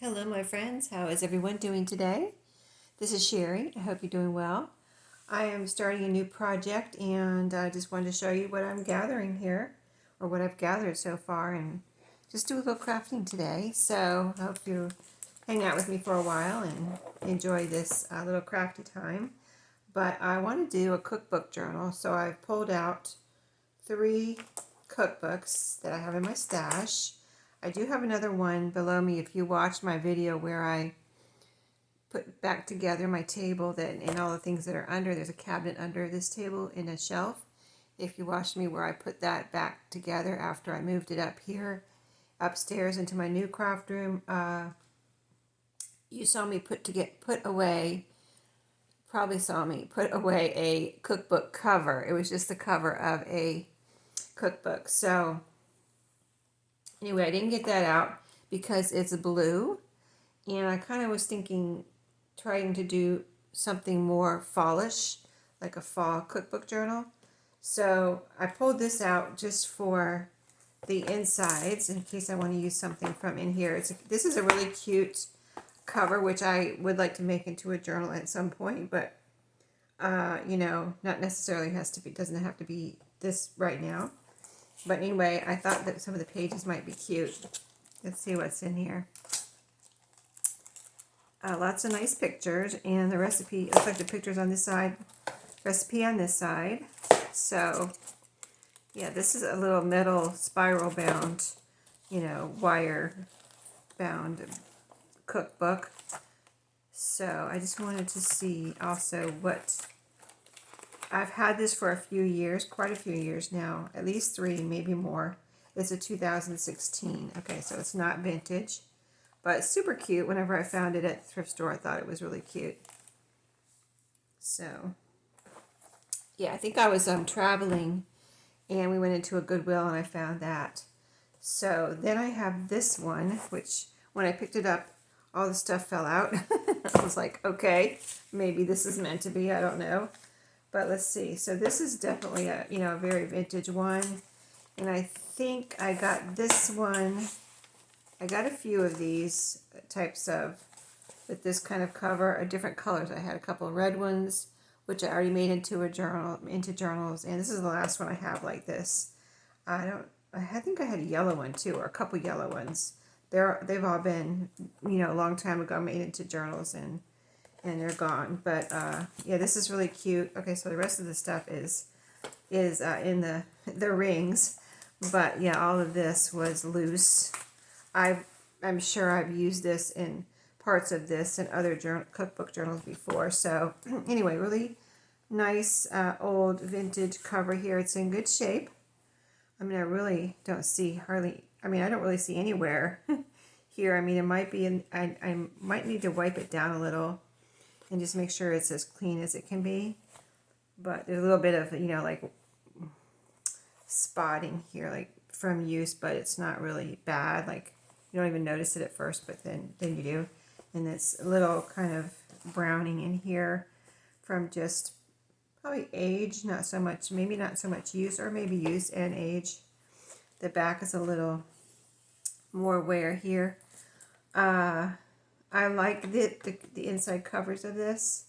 Hello, my friends. How is everyone doing today? This is Sheree. I hope you're doing well. I am starting a new project and I just wanted to show you what I'm gathering here or what I've gathered so far and just do a little crafting today. So I hope you hang out with me for a while and enjoy this little crafty time. But I want to do a cookbook journal. So I've pulled out 3 cookbooks that I have in my stash. I do have another one below me. If you watched my video where I put back together my table and all the things that are under, there's a cabinet under this table in a shelf. If you watched me where I put that back together after I moved it up here upstairs into my new craft room, you saw me probably saw me put away a cookbook cover. It was just the cover of a cookbook. So anyway, I didn't get that out because it's blue, and I kind of was trying to do something more fallish, like a fall cookbook journal. So I pulled this out just for the insides in case I want to use something from in here. This is a really cute cover, which I would like to make into a journal at some point, but not necessarily doesn't have to be this right now. But anyway, I thought that some of the pages might be cute. Let's see what's in here. Lots of nice pictures, and the recipe, looks like the pictures on this side, recipe on this side. So, yeah, this is a little metal spiral bound, wire bound cookbook. So I just wanted to see also I've had this for a few years, quite a few years now, at least 3, maybe more. It's a 2016. Okay, so it's not vintage, but it's super cute. Whenever I found it at the thrift store, I thought it was really cute. So, yeah, I think I was traveling, and we went into a Goodwill, and I found that. So then I have this one, which when I picked it up, all the stuff fell out. I was like, okay, maybe this is meant to be. I don't know. But let's see. So this is definitely a very vintage one. And I think I got this one. I got a few of these types with this kind of cover, different colors. I had a couple of red ones, which I already made into journals. And this is the last one I have like this. I think I had a yellow one too, or a couple yellow ones. They've all been, a long time ago made into journals and they're gone. But yeah, this is really cute. Okay, so the rest of the stuff is in the rings, but yeah, all of this was loose. I'm sure I've used this in parts of this and other cookbook journals before. So anyway, really nice old vintage cover here. It's in good shape. I mean, I really don't see hardly. I mean, I don't really see anywhere here. I mean, it might be in. I might need to wipe it down a little and just make sure it's as clean as it can be. But there's a little bit of, like spotting here, like from use, but it's not really bad. Like you don't even notice it at first, but then you do. And it's a little kind of browning in here from just probably age, not so much, maybe not so much use, or maybe use and age. The back is a little more wear here. I like the inside covers of this,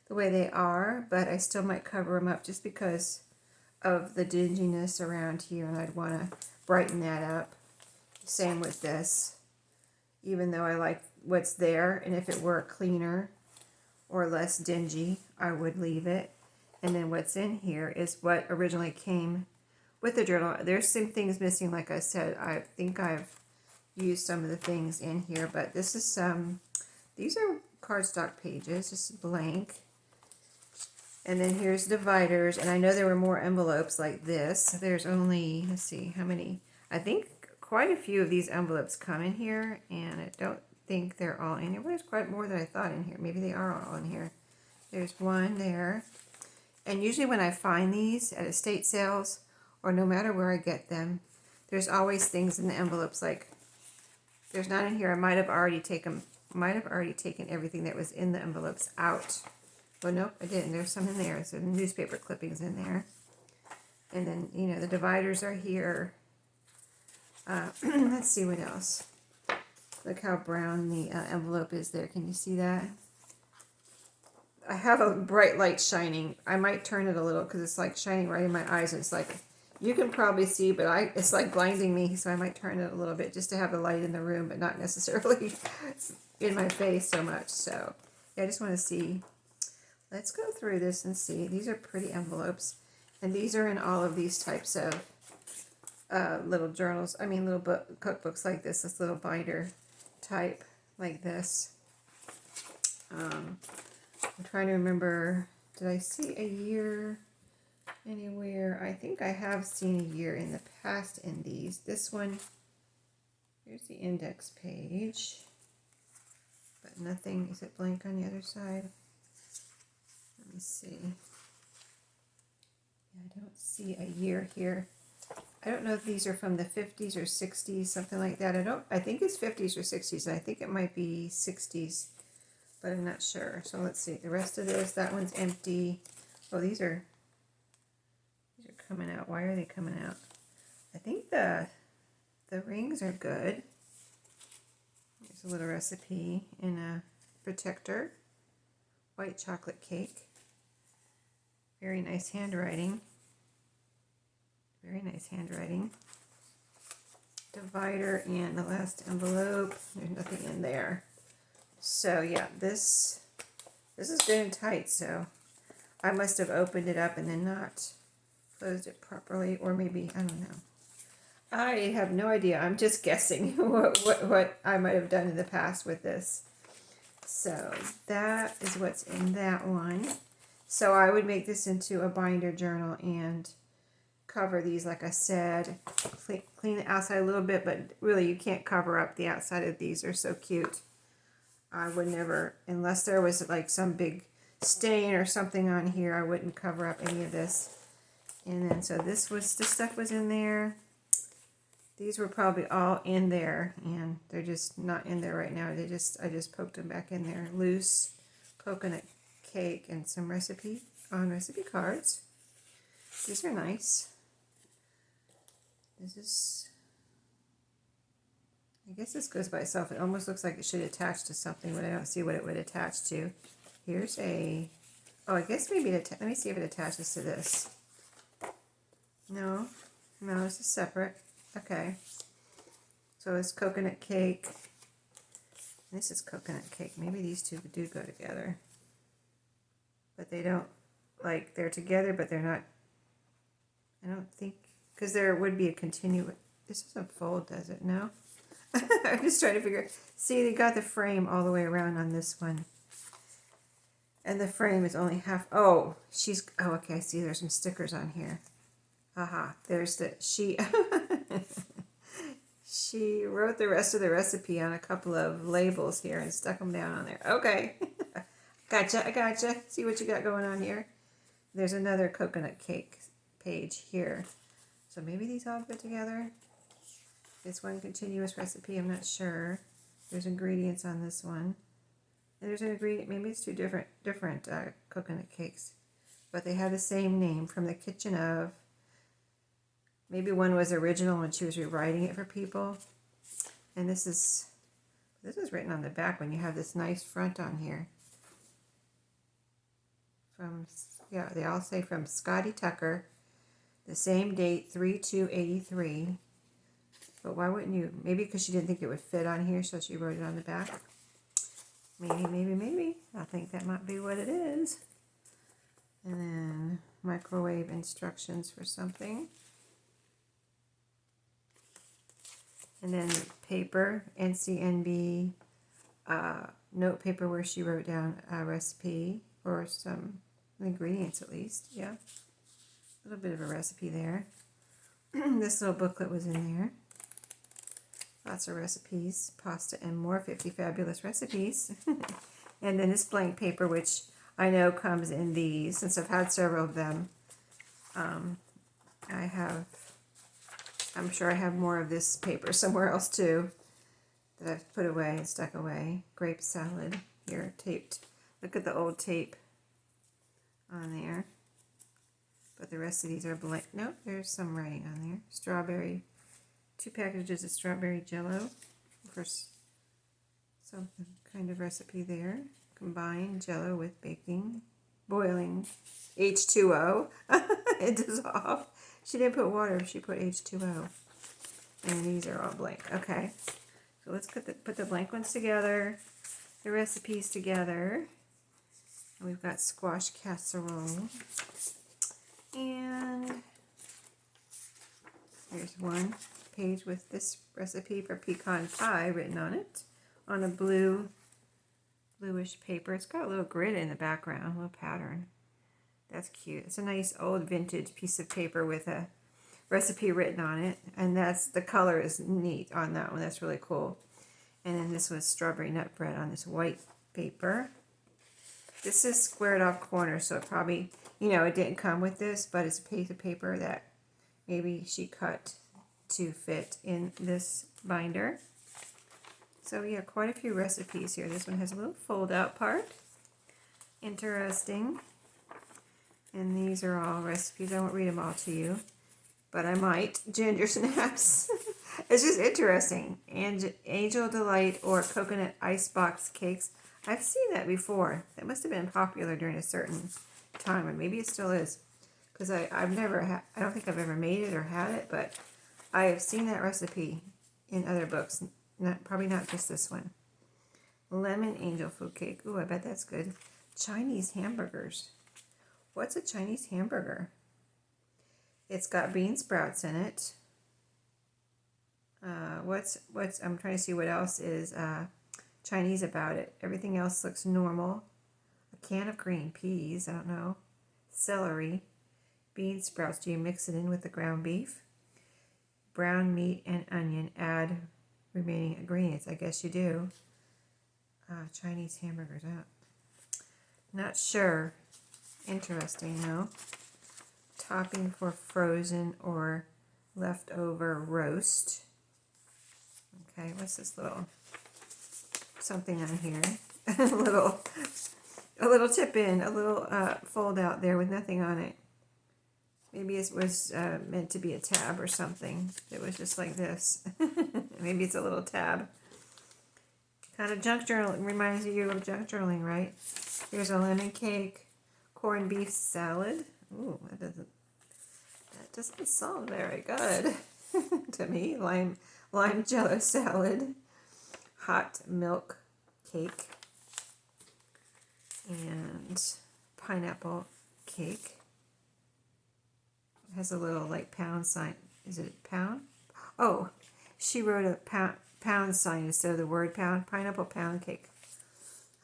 the way they are, but I still might cover them up just because of the dinginess around here, and I'd want to brighten that up. Same with this, even though I like what's there, and if it were cleaner or less dingy, I would leave it. And then what's in here is what originally came with the journal. There's some things missing, like I said. I think I've used some of the things in here, but this is these are cardstock pages, just blank. And then here's dividers, and I know there were more envelopes like this. There's only, let's see, how many? I think quite a few of these envelopes come in here, and I don't think they're all in here. Well, there's quite more than I thought in here. Maybe they are all in here. There's one there. And usually when I find these at estate sales, or no matter where I get them, there's always things in the envelopes. Like, there's not in here. I might have already taken everything that was in the envelopes out. Well, nope, I didn't. There's some in there. So newspaper clippings in there. And then, the dividers are here. Let's see what else. Look how brown the envelope is there. Can you see that? I have a bright light shining. I might turn it a little because it's like shining right in my eyes. It's like, you can probably see, but it's like blinding me. So I might turn it a little bit just to have the light in the room, but not necessarily in my face so much. So yeah, I just want to see. Let's go through this and see. These are pretty envelopes. And these are in all of these types of little journals. I mean, little cookbooks like this little binder type like this. I'm trying to remember, did I see a year anywhere? I think I have seen a year in the past in these. This one, here's the index page, but nothing. Is it blank on the other side? Let me see. I don't see a year here. I don't know if these are from the 50s or 60s, something like that. I think it's 50s or 60s, and I think it might be 60s, but I'm not sure. So let's see. The rest of this, that one's empty. Oh, these are coming out. Why are they coming out? I think the rings are good. There's a little recipe in a protector. White chocolate cake. Very nice handwriting. Very nice handwriting. Divider and the last envelope. There's nothing in there. So yeah, this is good and tight. So I must have opened it up and then not closed it properly, or maybe I don't know. I have no idea. I'm just guessing what I might have done in the past with this. So that is what's in that one. So I would make this into a binder journal and cover these, like I said, clean the outside a little bit, but really you can't cover up the outside of these. They're so cute. I would never, unless there was like some big stain or something on here, I wouldn't cover up any of this. And then so this stuff was in there. These were probably all in there, and they're just not in there right now. I just poked them back in there. Loose coconut cake and some recipe cards. These are nice. I guess this goes by itself. It almost looks like it should attach to something, but I don't see what it would attach to. Here's I guess maybe let me see if it attaches to this. No, this is separate. Okay. So it's coconut cake. This is coconut cake. Maybe these two do go together. But they don't, like, they're together, but they're not. I don't think, because there would be a continuous. This doesn't fold, does it? No? I'm just trying to figure. See, they got the frame all the way around on this one. And the frame is only half. Oh, okay, I see there's some stickers on here. There's she wrote the rest of the recipe on a couple of labels here and stuck them down on there. Okay. I gotcha. See what you got going on here? There's another coconut cake page here. So maybe these all go together. This one continuous recipe, I'm not sure. There's ingredients on this one. And there's an ingredient, maybe it's two different coconut cakes. But they have the same name, From the Kitchen of. Maybe one was original when she was rewriting it for people. And this is written on the back when you have this nice front on here. They all say from Scotty Tucker. The same date, 3/2/83. But why wouldn't you? Maybe because she didn't think it would fit on here, so she wrote it on the back. Maybe. I think that might be what it is. And then microwave instructions for something. And then paper, NCNB, note paper where she wrote down a recipe or some ingredients at least. Yeah. A little bit of a recipe there. This little booklet was in there. Lots of recipes, pasta and more, 50 fabulous recipes. And then this blank paper, which I know comes in these, since I've had several of them. I'm sure I have more of this paper somewhere else too that I've put away and stuck away. Grape salad here, taped. Look at the old tape on there. But the rest of these are blank. Nope, there's some writing on there. Strawberry, 2 packages of strawberry jello. Of course, some kind of recipe there. Combine Jello with baking, boiling H2O. It dissolved. She didn't put water, she put H2O. And these are all blank. Okay. So let's put the blank ones together, the recipes together. And we've got squash casserole. And here's one page with this recipe for pecan pie written on it on a bluish paper. It's got a little grid in the background, a little pattern. That's cute. It's a nice old vintage piece of paper with a recipe written on it, and the color is neat on that one. That's really cool. And then this was strawberry nut bread on this white paper. This is squared off corners, so it probably, it didn't come with this, but it's a piece of paper that maybe she cut to fit in this binder. So yeah, quite a few recipes here. This one has a little fold out part. Interesting. And these are all recipes. I won't read them all to you, but I might. Ginger snaps. It's just interesting. And Angel Delight or coconut icebox cakes. I've seen that before. That must have been popular during a certain time, and maybe it still is. Because I don't think I've ever made it or had it, but I have seen that recipe in other books. Probably not just this one. Lemon angel food cake. Ooh, I bet that's good. Chinese hamburgers. What's a Chinese hamburger? It's got bean sprouts in it. I'm trying to see what else is Chinese about it. Everything else looks normal. A can of green peas, I don't know. Celery. Bean sprouts. Do you mix it in with the ground beef? Brown meat and onion. Add remaining ingredients. I guess you do. Chinese hamburgers. Not sure. Interesting, though. Topping for frozen or leftover roast. Okay, what's this little something on here? a little tip in, a little fold out there with nothing on it. Maybe it was meant to be a tab or something. It was just like this. Maybe it's a little tab. Kind of junk journaling. Reminds you of junk journaling, right? Here's a lemon cake, corned beef salad. Ooh, that doesn't sound very good to me. Lime jello salad, hot milk cake, and pineapple cake. It has a little pound sign. Is it pound? Oh, she wrote a pound sign instead of the word pound. Pineapple pound cake.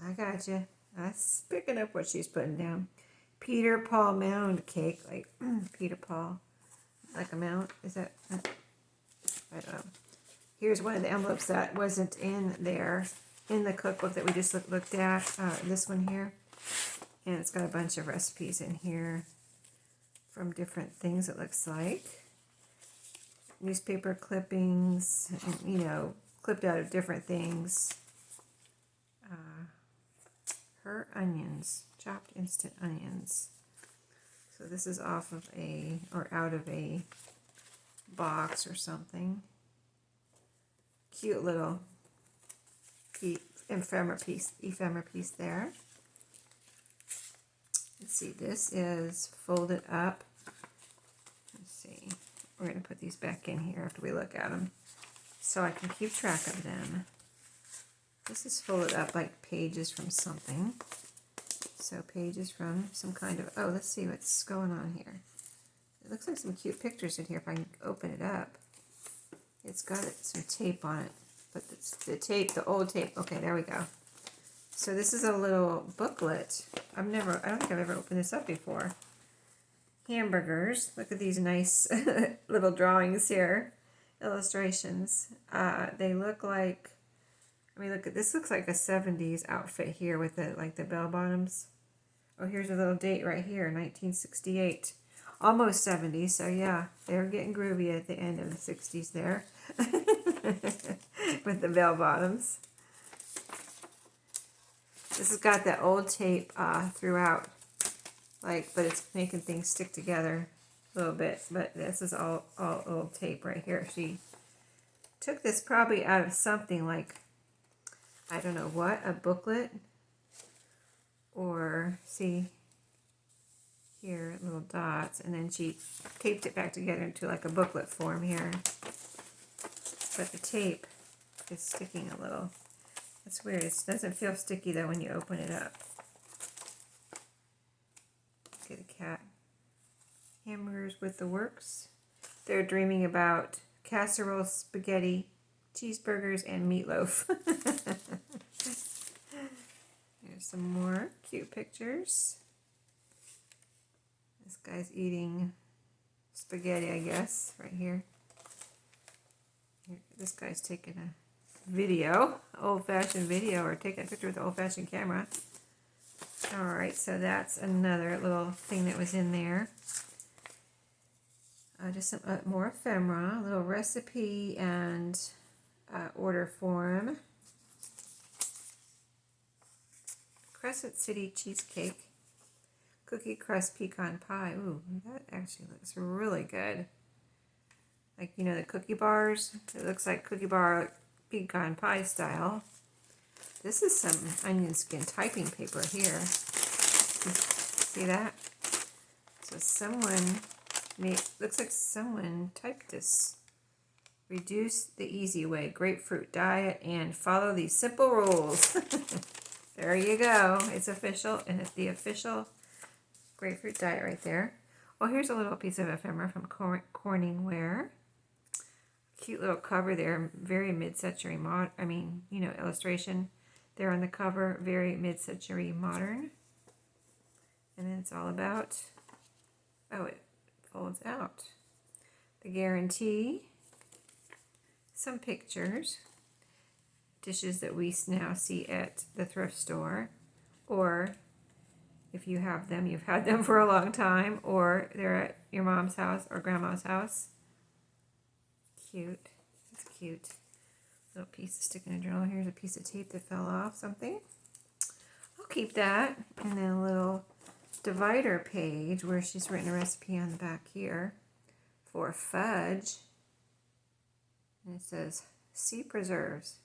I got you. I'm picking up what she's putting down. Peter Paul mound cake, Peter Paul, like a mound. Is that? I don't know. Here's one of the envelopes that wasn't in there in the cookbook that we just looked at. This one here, and it's got a bunch of recipes in here from different things. It looks like newspaper clippings, clipped out of different things. Her onions, chopped instant onions. So this is off of out of a box or something. Cute little ephemera piece there. Let's see, this is folded up. Let's see, we're going to put these back in here after we look at them so I can keep track of them. This is folded up like pages from something. So pages from some kind of, let's see what's going on here. It looks like some cute pictures in here if I can open it up. It's got some tape on it, but it's the old tape. Okay, there we go. So this is a little booklet. I don't think I've ever opened this up before. Hamburgers. Look at these nice little drawings here. Illustrations. They look like, this looks like a 70s outfit here with the bell bottoms. Oh, here's a little date right here, 1968. Almost 70s, so yeah, they're getting groovy at the end of the 60s there. With the bell bottoms. This has got that old tape throughout, but it's making things stick together a little bit. But this is all old tape right here. She took this probably out of something like I don't know what, a booklet, or see here, little dots, and then she taped it back together into like a booklet form here. But the tape is sticking a little. It's weird. It doesn't feel sticky though when you open it up. Get a cat. Hamburgers with the works. They're dreaming about casserole, spaghetti, cheeseburgers, and meatloaf. Here's some more cute pictures. This guy's eating spaghetti, I guess, right here. This guy's taking a video, old-fashioned video, or taking a picture with the old-fashioned camera. Alright, so that's another little thing that was in there. Just some more ephemera, a little recipe and order form. Crescent City cheesecake. Cookie crust pecan pie. Ooh, that actually looks really good. Like, you know, the cookie bars. It looks like cookie bar pecan pie style. This is some onion skin typing paper here. See that? So looks like someone typed this. Reduce the easy way, grapefruit diet, and follow these simple rules. There you go. It's official, and it's the official grapefruit diet right there. Well, here's a little piece of ephemera from Corningware. Cute little cover there, very mid-century illustration there on the cover, very mid-century modern. And then it's all about, oh, it folds out. The guarantee, some pictures, dishes that we now see at the thrift store, or if you have them, you've had them for a long time, or they're at your mom's house or grandma's house. Cute. It's cute. Little piece of stick in a journal. Here's a piece of tape that fell off, something. I'll keep that. And then a little divider page where she's written a recipe on the back here for fudge. And it says, sea preserves.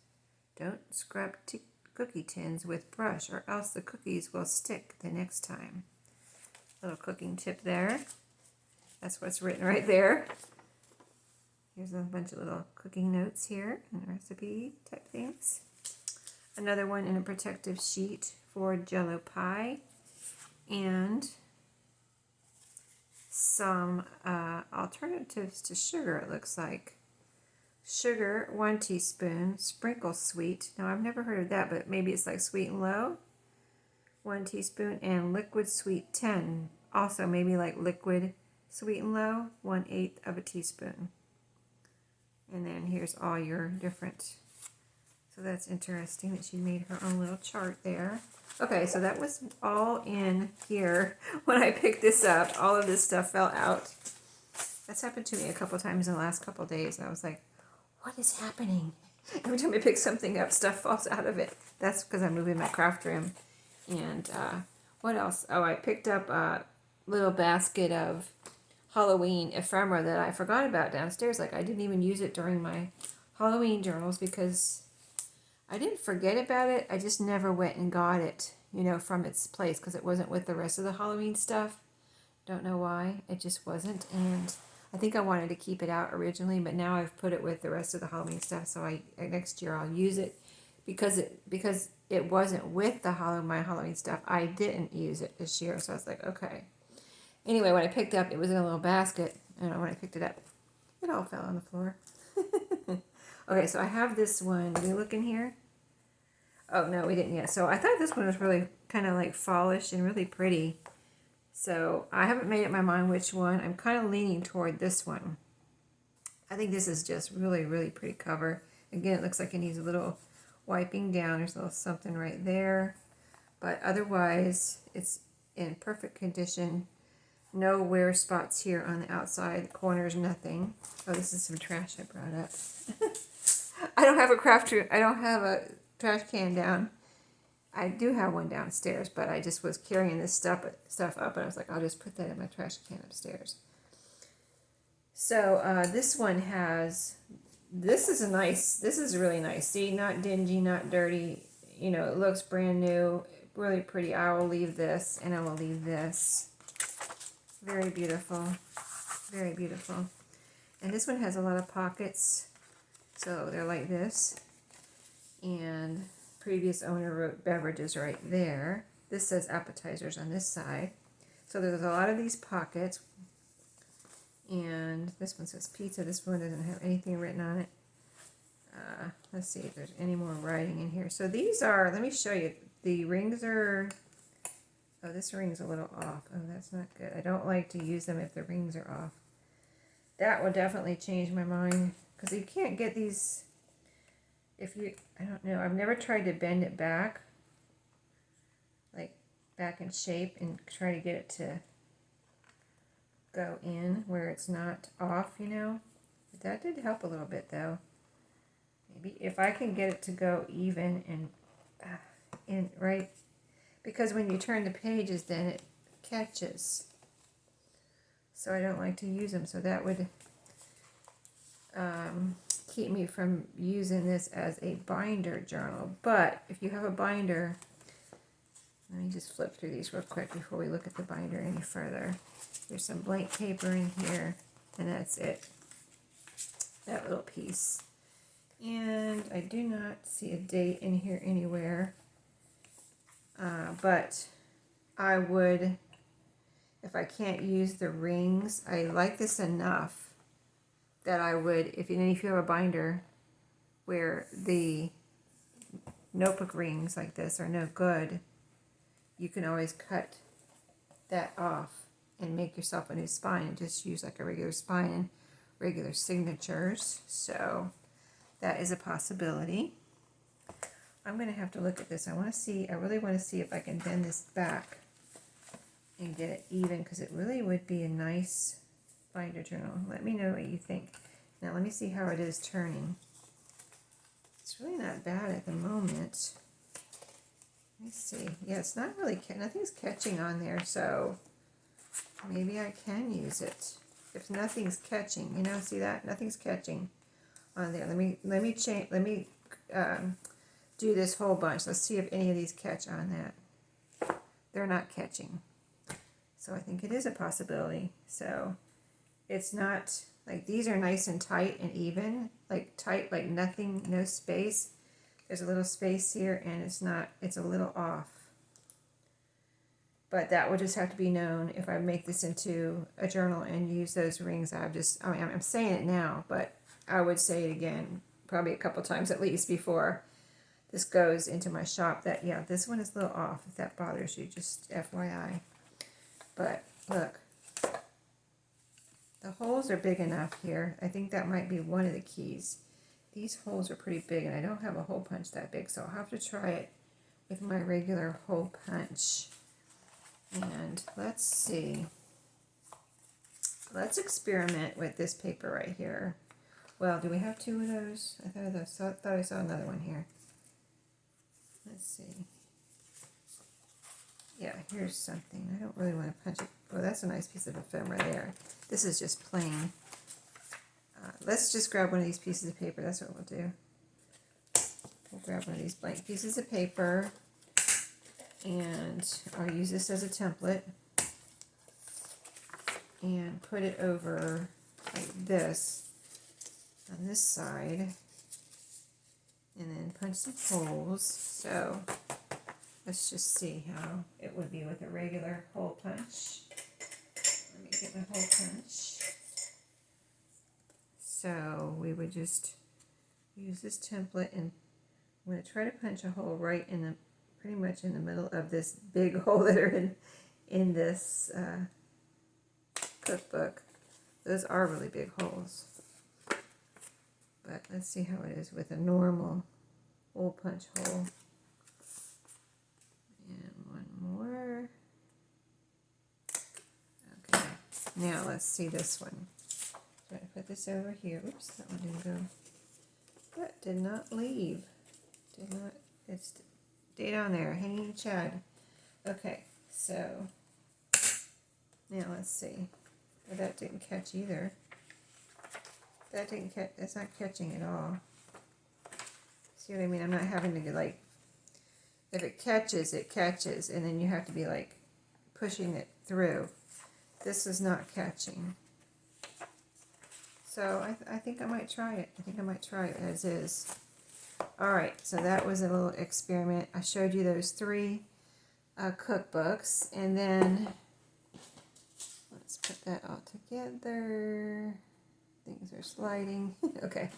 Don't scrub cookie tins with brush or else the cookies will stick the next time. Little cooking tip there. That's what's written right there. Here's a bunch of little cooking notes here and recipe type things. Another one in a protective sheet for Jello pie. And some alternatives to sugar, it looks like. Sugar, 1 teaspoon. Sprinkle sweet. Now, I've never heard of that, but maybe it's like sweet and low. 1 teaspoon. And liquid sweet, 10. Also, maybe like liquid sweet and low, 1/8 of a teaspoon. And then here's all your different. So that's interesting that she made her own little chart there. Okay, so that was all in here. When I picked this up, all of this stuff fell out. That's happened to me a couple times in the last couple days. I was like, what is happening? Every time I pick something up, stuff falls out of it. That's because I'm moving my craft room. And what else? Oh, I picked up a little basket of Halloween ephemera that I forgot about downstairs. Like, I didn't even use it during my Halloween journals because I didn't forget about it. I just never went and got it, you know, from its place because it wasn't with the rest of the Halloween stuff. Don't know why. It just wasn't. And I think I wanted to keep it out originally, but now I've put it with the rest of the Halloween stuff. So next year I'll use it because it wasn't with the my Halloween stuff. I didn't use it this year. So I was like, okay. Anyway, when I picked up, it was in a little basket. And when I picked it up, it all fell on the floor. Okay, so I have this one. Did we look in here? Oh, no, we didn't yet. So I thought this one was really kind of like fallish and really pretty. So I haven't made up my mind which one. I'm kind of leaning toward this one. I think this is just really, really pretty cover. Again, it looks like it needs a little wiping down. There's a little something right there. But otherwise, it's in perfect condition. No wear spots here on the outside corners, nothing. Oh, this is some trash I brought up. I don't have a trash can down. I do have one downstairs, but I just was carrying this stuff up, and I was like, I'll just put that in my trash can upstairs. So this one has, this is really nice. See, not dingy, not dirty. you know, it looks brand new, really pretty. I will leave this, and I will leave this. Very beautiful, very beautiful. And this one has a lot of pockets, so they're like this. And previous owner wrote beverages right there. This says appetizers on this side. So there's a lot of these pockets. And this one says pizza. This one doesn't have anything written on it. Let's see if there's any more writing in here. So these are, let me show you. The rings are, oh, this ring's a little off. Oh, that's not good. I don't like to use them if the rings are off. That would definitely change my mind, because you can't get these, if you, I don't know, I've never tried to bend it back, like back in shape, and try to get it to go in where it's not off, you know. But that did help a little bit though. Maybe if I can get it to go even and in right, because when you turn the pages, then it catches. So I don't like to use them. So that would keep me from using this as a binder journal. But if you have a binder, let me just flip through these real quick before we look at the binder any further. There's some blank paper in here, and that's it. That little piece. And I do not see a date in here anywhere. But I would, if I can't use the rings, I like this enough that I would, if you have a binder where the notebook rings like this are no good, you can always cut that off and make yourself a new spine and just use like a regular spine and regular signatures. So that is a possibility. I'm going to have to look at this. I really want to see if I can bend this back and get it even, because it really would be a nice binder journal. Let me know what you think. Now let me see how it is turning. It's really not bad at the moment. Let me see. Yeah, it's not really, nothing's catching on there, so maybe I can use it. If nothing's catching, you know, see that? Nothing's catching on there. Let me change, do this whole bunch. Let's see if any of these catch on that. They're not catching. So I think it is a possibility. So it's not, like these are nice and tight and even, like tight, like nothing, no space. There's a little space here, and it's a little off. But that will just have to be known if I make this into a journal and use those rings. I'm saying it now, but I would say it again, probably a couple times at least before this goes into my shop. That, yeah, this one is a little off, if that bothers you, just FYI. But look, the holes are big enough here. I think that might be one of the keys. These holes are pretty big, and I don't have a hole punch that big, so I'll have to try it with my regular hole punch. And let's see. Let's experiment with this paper right here. Well, do we have two of those? I thought I saw another one here. Let's see. Yeah, here's something. I don't really want to punch it. Oh, that's a nice piece of ephemera there. This is just plain. Let's just grab one of these pieces of paper. That's what we'll do. We'll grab one of these blank pieces of paper, and I'll use this as a template and put it over like this on this side, and then punch some holes. So let's just see how it would be with a regular hole punch. Let me get my hole punch. So we would just use this template, and I'm going to try to punch a hole right in the, pretty much in the middle of this big hole that are in this cookbook. Those are really big holes. But let's see how it is with a normal hole punch hole. And one more. Okay, now let's see this one. I'm going to put this over here. Oops, that one didn't go. That did not leave. Did not, it's stayed on there, hanging Chad. Okay, so now let's see. Well, that didn't catch either. That didn't catch, that's not catching at all. See what I mean? I'm not having to like if it catches, it catches, and then you have to be like pushing it through. This is not catching. So I think I might try it. I think I might try it as is. Alright, so that was a little experiment. I showed you those 3 cookbooks, and then let's put that all together. Things are sliding. Okay,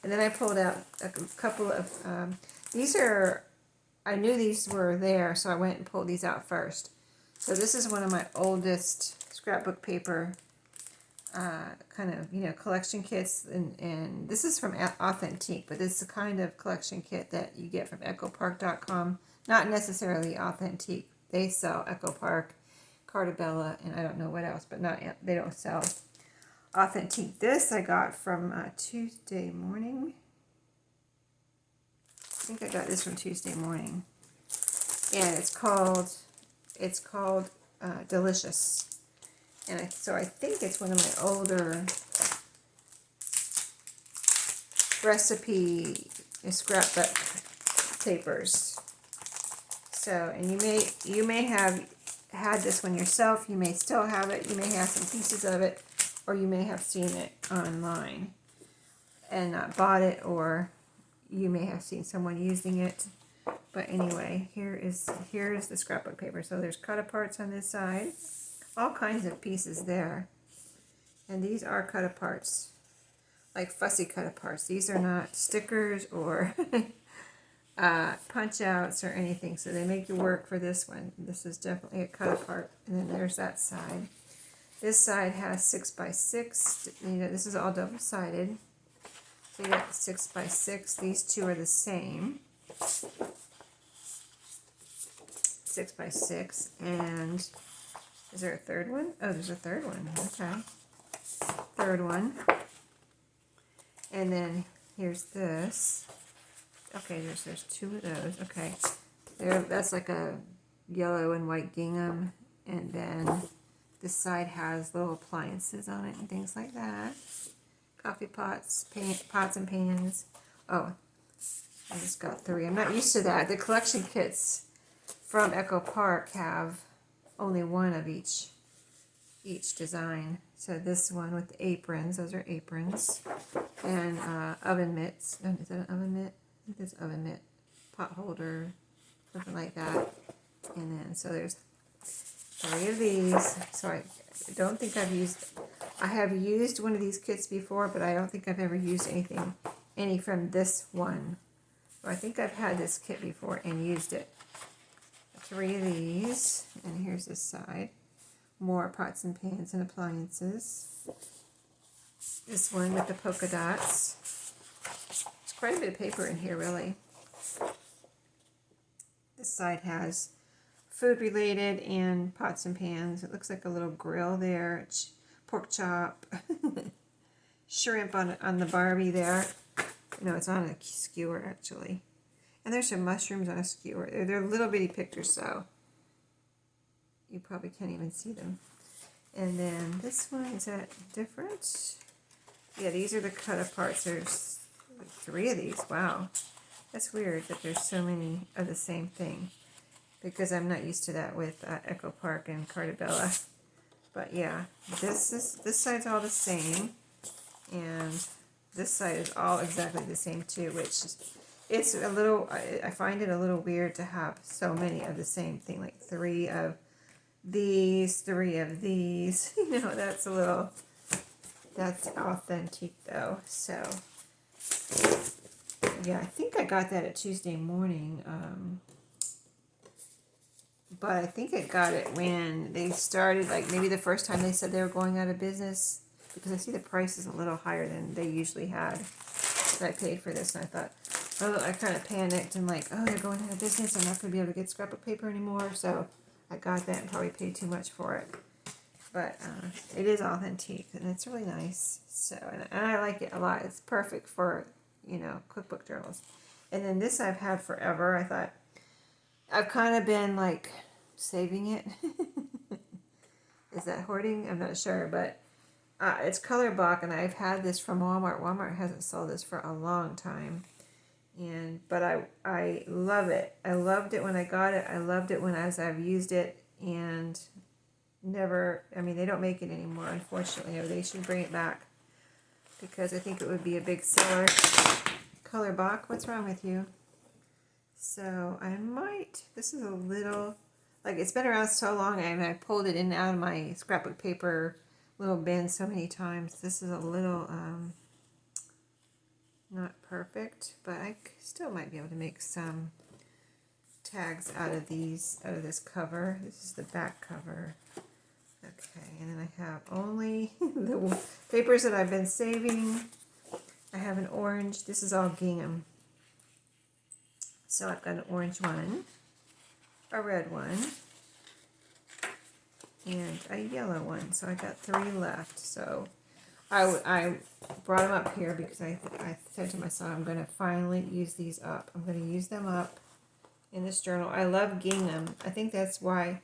and then I pulled out a couple of, these are, I knew these were there, so I went and pulled these out first. So this is one of my oldest scrapbook paper kind of, you know, collection kits, and this is from Authentique, but it's the kind of collection kit that you get from echopark.com. Not necessarily Authentique. They sell Echo Park, Cartabella, and I don't know what else, but not, they don't sell Authentique. This I got from Tuesday Morning. I think I got this from Tuesday Morning, and it's called Delicious. And so I think it's one of my older recipe scrapbook papers. So, and you may have had this one yourself. You may still have it. You may have some pieces of it, or you may have seen it online and not bought it, or you may have seen someone using it. But anyway, here is the scrapbook paper. So there's cut-aparts on this side. All kinds of pieces there. And these are cut-aparts. Like fussy cut-aparts. These are not stickers or punch-outs or anything. So they make you work for this one. This is definitely a cut-apart. And then there's that side. This side has 6x6. You know, this is all double-sided. So you got 6x6. These two are the same. 6x6. And is there a third one? Oh, there's a third one. Okay. Third one. And then here's this. Okay, there's 2 of those. Okay. That's like a yellow and white gingham. And then this side has little appliances on it and things like that. Coffee pots, pots and pans. Oh, I just got 3. I'm not used to that. The collection kits from Echo Park have only one of each design. So this one with the aprons, those are aprons, and oven mitts. Oh, is that an oven mitt? I think it's oven mitt, pot holder, something like that. And then so there's 3 of these. So I don't think I have used one of these kits before, but I don't think I've ever used any from this one. So I think I've had this kit before and used it. 3 of these, and here's this side. More pots and pans and appliances. This one with the polka dots. There's quite a bit of paper in here, really. This side has food related and pots and pans. It looks like a little grill there. Pork chop. Shrimp on the Barbie there. No, it's on a skewer actually. And there's some mushrooms on a skewer. They're little bitty pictures, so you probably can't even see them. And then this one, is that different? Yeah, these are the cut-aparts. There's 3 of these. Wow. That's weird that there's so many of the same thing, because I'm not used to that with Echo Park and Cartabella. But yeah, this side's all the same, and this side is all exactly the same too, which is, it's a little, I find it a little weird to have so many of the same thing, like 3 of these, 3 of these. You know, that's Authentique though. So yeah, I think I got that at Tuesday Morning. But I think I got it when they started, like maybe the first time they said they were going out of business, because I see the price is a little higher than they usually had. So I paid for this, and I thought, oh, I kind of panicked and like, oh, they're going out of business. I'm not going to be able to get scrapbook paper anymore. So I got that and probably paid too much for it. But it is Authentique, and it's really nice. So, and I like it a lot. It's perfect for, you know, cookbook journals. And then this I've had forever. I thought, I've kind of been like saving it. Is that hoarding? I'm not sure, but it's Color Block, and I've had this from Walmart. Walmart hasn't sold this for a long time. But I love it. I loved it when I got it. I loved it when I've used it, and never, I mean, they don't make it anymore, unfortunately, or they should bring it back, because I think it would be a big seller. Color Bach, what's wrong with you? So I might, this is a little, like, it's been around so long, I pulled it in and out of my scrapbook paper little bin so many times. This is a little, not perfect, but I still might be able to make some tags out of this cover. This is the back cover. Okay, and then I have only the papers that I've been saving. I have an orange. This is all gingham. So I've got an orange one, a red one, and a yellow one. So I got 3 left. So I brought them up here because I said to myself, I'm going to finally use these up. I'm going to use them up in this journal. I love gingham. I think that's why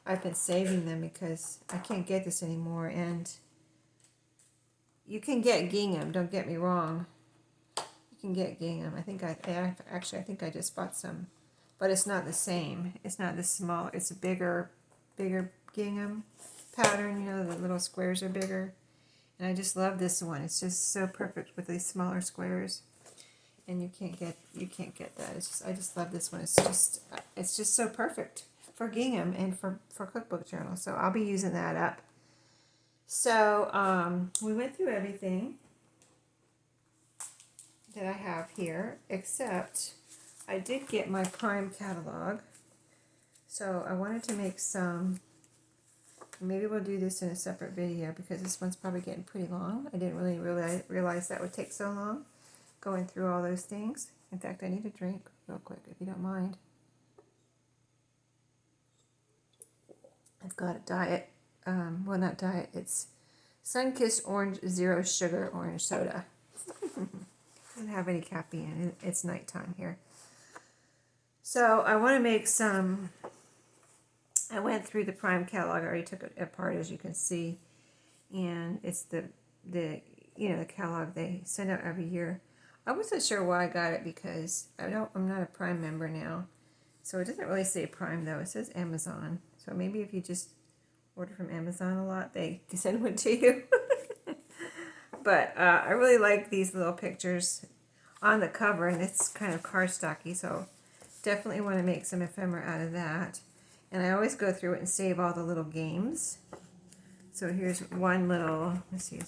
I've been saving them, because I can't get this anymore. And you can get gingham, don't get me wrong. You can get gingham. I think I just bought some, but it's not the same. It's not this small. It's a bigger gingham pattern. You know, the little squares are bigger. And I just love this one. It's just so perfect with these smaller squares. And you can't get that. I just love this one. It's just so perfect for gingham and for cookbook journal. So I'll be using that up. So we went through everything that I have here, except I did get my Prime catalog. So I wanted to make some. Maybe we'll do this in a separate video, because this one's probably getting pretty long. I didn't really realize that would take so long, going through all those things. In fact, I need a drink real quick, if you don't mind. I've got a diet, well, not diet, it's Sunkissed Orange Zero Sugar Orange Soda. Doesn't have any caffeine. It's nighttime here. So I want to make some. I went through the Prime catalog. I already took it apart, as you can see, and it's the catalog they send out every year. I wasn't sure why I got it, because I'm not a Prime member now, so it doesn't really say Prime though. It says Amazon. So maybe if you just order from Amazon a lot, they send one to you. But I really like these little pictures on the cover, and it's kind of cardstocky, so definitely want to make some ephemera out of that. And I always go through it and save all the little games. So here's one little, let's see,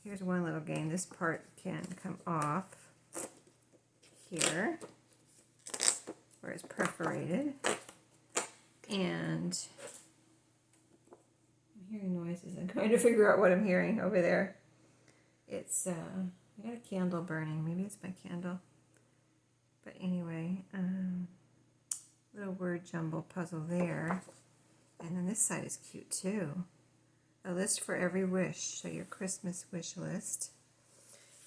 here's one little game. This part can come off here, where it's perforated. And I'm hearing noises. I'm trying to figure out what I'm hearing over there. It's, I got a candle burning. Maybe it's my candle. But anyway, little word jumble puzzle there. And then this side is cute too. A list for every wish. So your Christmas wish list.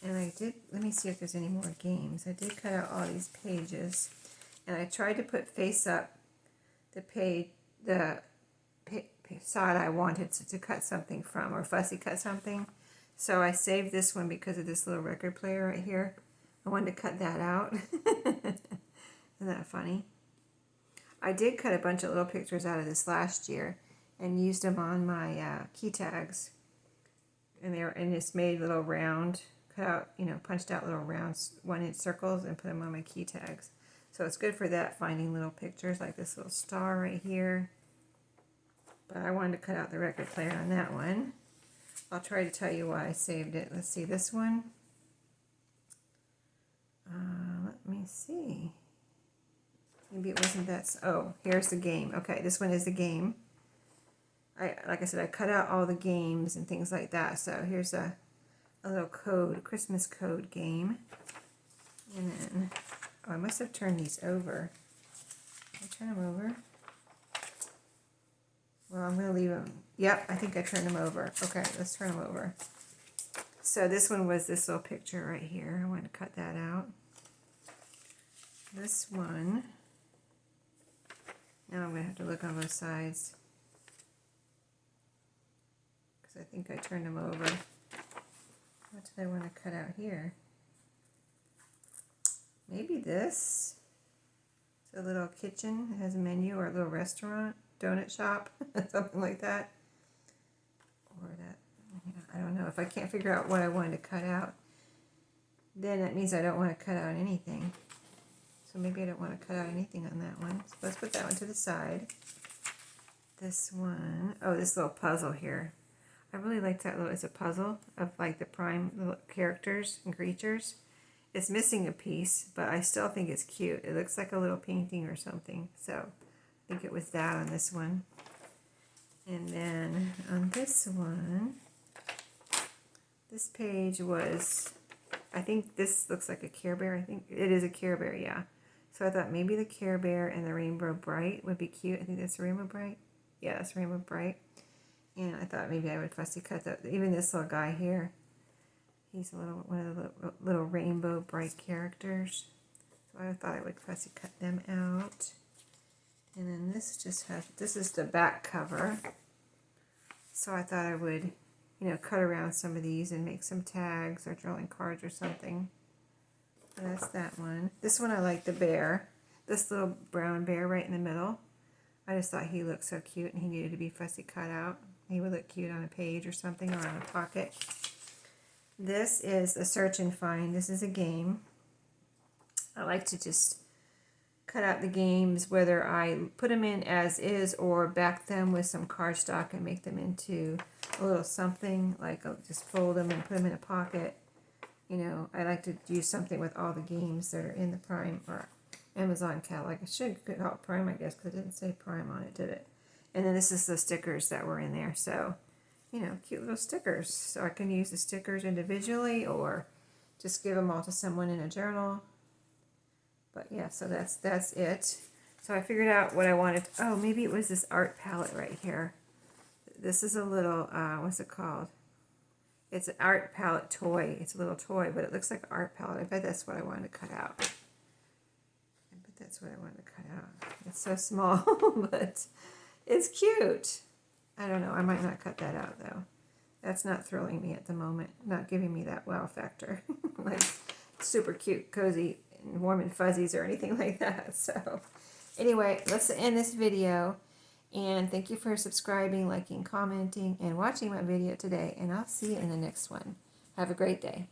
And I did, let me see if there's any more games. I did cut out all these pages. And I tried to put face up the side I wanted to cut something from, or fussy cut something. So I saved this one because of this little record player right here. I wanted to cut that out. Isn't that funny? I did cut a bunch of little pictures out of this last year and used them on my key tags. And it's made little round, cut out, punched out little round 1-inch circles and put them on my key tags. So it's good for that, finding little pictures like this little star right here. But I wanted to cut out the record player on that one. I'll try to tell you why I saved it. Let's see, this one. Let me see. Maybe it wasn't that. Oh, here's the game. Okay, this one is the game. Like I said, I cut out all the games and things like that. So here's a little code, a Christmas code game. And then, I must have turned these over. Did I turn them over? Well, I'm going to leave them. Yep, I think I turned them over. Okay, let's turn them over. So this one was this little picture right here. I want to cut that out. This one, now I'm going to have to look on both sides, because I think I turned them over. What did I want to cut out here? maybe this. It's a little kitchen. It has a menu, or a little restaurant, donut shop, something like that. Or that, I don't know. If I can't figure out what I wanted to cut out, then that means I don't want to cut out anything. So maybe I don't want to cut out anything on that one. So let's put that one to the side. This one, oh, this little puzzle here. I really like that little, it's a puzzle of like the prime little characters and creatures. It's missing a piece, but I still think it's cute. It looks like a little painting or something. So I think it was that on this one. And then on this one, this page was, I think this looks like a Care Bear. I think it is a Care Bear, yeah. So I thought maybe the Care Bear and the Rainbow Bright would be cute. I think that's Rainbow Bright. Yeah, that's Rainbow Bright. And I thought maybe I would fussy cut that. Even this little guy here, he's a little one of the little Rainbow Bright characters. So I thought I would fussy cut them out. And then this just has, this is the back cover. So I thought I would, you know, cut around some of these and make some tags or drawing cards or something. So that's that one. This one I like the bear. This little brown bear right in the middle. I just thought he looked so cute and he needed to be fussy cut out. He would look cute on a page or something, or on a pocket. This is a search and find. This is a game. I like to just cut out the games, whether I put them in as is or back them with some cardstock and make them into a little something, like I'll just fold them and put them in a pocket. You know, I like to do something with all the games that are in the Prime or Amazon catalog. I should call it Prime, I guess, because it didn't say Prime on it, did it? And then this is the stickers that were in there. So, you know, cute little stickers. So I can use the stickers individually or just give them all to someone in a journal. But yeah, so that's it. So I figured out what I wanted. Oh, maybe it was this art palette right here. This is a little, what's it called? It's an art palette toy. It's a little toy, but it looks like an art palette. I bet that's what I wanted to cut out. I bet that's what I wanted to cut out. It's so small, but it's cute. I don't know. I might not cut that out, though. That's not thrilling me at the moment. Not giving me that wow factor. Like super cute, cozy, and warm and fuzzies or anything like that. So anyway, let's end this video. And thank you for subscribing, liking, commenting, and watching my video today. And I'll see you in the next one. Have a great day.